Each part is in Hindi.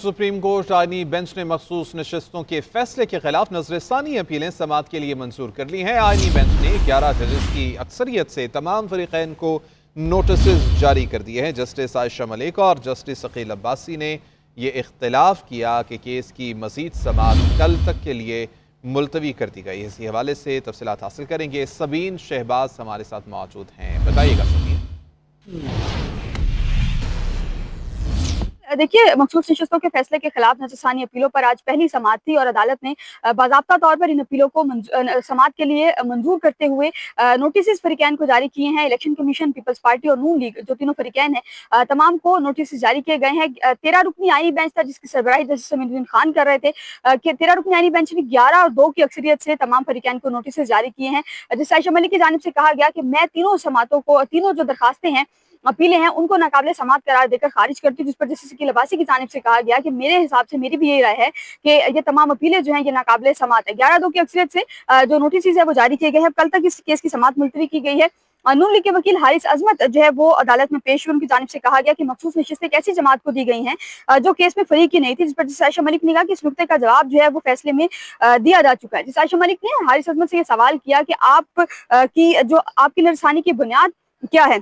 सुप्रीम कोर्ट आईनी बेंच ने मखसूस नशस्तों के फैसले के खिलाफ नजरसानी अपीलें समाअत के लिए मंजूर कर ली हैं। आईनी बेंच ने 11 जजेस की अक्सरियत से तमाम फरीकैन को नोटिस जारी कर दिए हैं। जस्टिस आयशा मलिक और जस्टिस अकील अब्बासी ने यह इख्तिलाफ किया कि केस की मजीद समाअत कल तक के लिए मुलतवी कर दी गई। इसी हवाले से तफसीलात हासिल करेंगे। सबीन शहबाज हमारे साथ मौजूद हैं, बताइएगा सबीन। देखिए, मखसूस नशस्तों के फैसले के खिलाफ नजरसानी अपीलों पर आज पहली समाअत थी और अदालत ने बाज़ाब्ता तौर पर इन अपीलों को समाअत के लिए मंजूर करते हुए नोटिस फरीकैन को जारी किए हैं। इलेक्शन कमीशन, पीपल्स पार्टी और नून लीग, जो तीनों फरीकैन हैं, तमाम को नोटिस जारी किए गए हैं। 13 रुकनी आईनी बेंच था जिसकी सरबराही जस्टिस समीउद्दीन खान कर रहे थे कि 13 रुकनी आईनी बेंच ने 11 और 2 की अक्सरियत से तमाम फरीकैन को नोटिस जारी किए हैं। जस्टिस आयशा मलिक की जानिब से कहा गया कि मैं तीनों समाअतों को, तीनों जो दरखास्तें हैं, अपीलें हैं, उनको नाकाबिले समाअत करार देकर खारिज करती हूं। जिस पर जस्टिस अकील अब्बासी की जानिब से कहा गया कि मेरे हिसाब से, मेरी भी यही राय है कि ये तमाम अपीलें जो हैं ये नाकाबिले समाअत है। 11-2 की अक्सरियत से जो नोटिस है वो जारी किए गए हैं। कल तक इस केस की समाअत मुलतवी की गई है। नून लीग के वकील हारिस अजमत जो है वो अदालत में पेश हुए। उनकी जानिब से कहा गया कि मखसूस नशिस्तें एक ऐसी जमात को दी गई हैं जो केस में फरीक ही नहीं थी। जिस पर जस्टिस आयशा मलिक ने कहा कि इस नुक्ते का जवाब जो है वो फैसले में दिया जा चुका है। जस्टिस आयशा मलिक ने हारिस अजमत से ये सवाल किया कि आपकी नजरसानी की बुनियाद क्या है।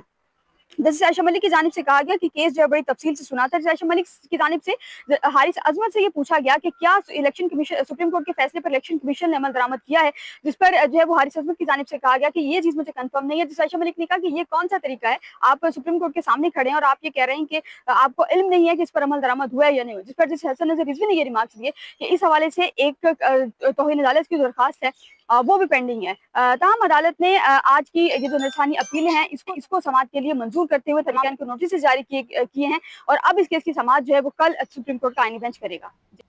जस्टिस आयशा मलिक की जानिब से कहा गया कि केस जो है बड़ी तफसील से सुना था। जस्टिस आयशा मलिक की जानिब से हारिस अजमत से ये पूछा गया कि क्या इलेक्शन कमीशन, सुप्रीम कोर्ट के फैसले पर इलेक्शन कमीशन ने अमल दरामद किया है, जिस पर जो है वो हारिस अजमत की जानिब से कहा गया कि ये चीज मुझे कंफर्म नहीं है। जस्टिस आयशा मलिक ने कहा कि ये कौन सा तरीका है, आप सुप्रीम कोर्ट के सामने खड़े हैं और आप ये कह रहे हैं कि आपको इल्म नहीं है कि इस पर अमल दरामद हुआ है या नहीं हुआ। जिस पर जस्टिस हसन नजर रिजवी ने ये रिमार्क्स दिए कि इस हवाले से एक तौहीन अदालत की दरखास्त है वो भी पेंडिंग है। तमाम अदालत ने आज की ये जो नजरसानी अपीलें हैं इसको समाअत के लिए मंजूर करते हुए तमाम को नोटिस जारी किए हैं और अब इस केस की समाअत जो है वो कल सुप्रीम कोर्ट का आईनी बेंच करेगा।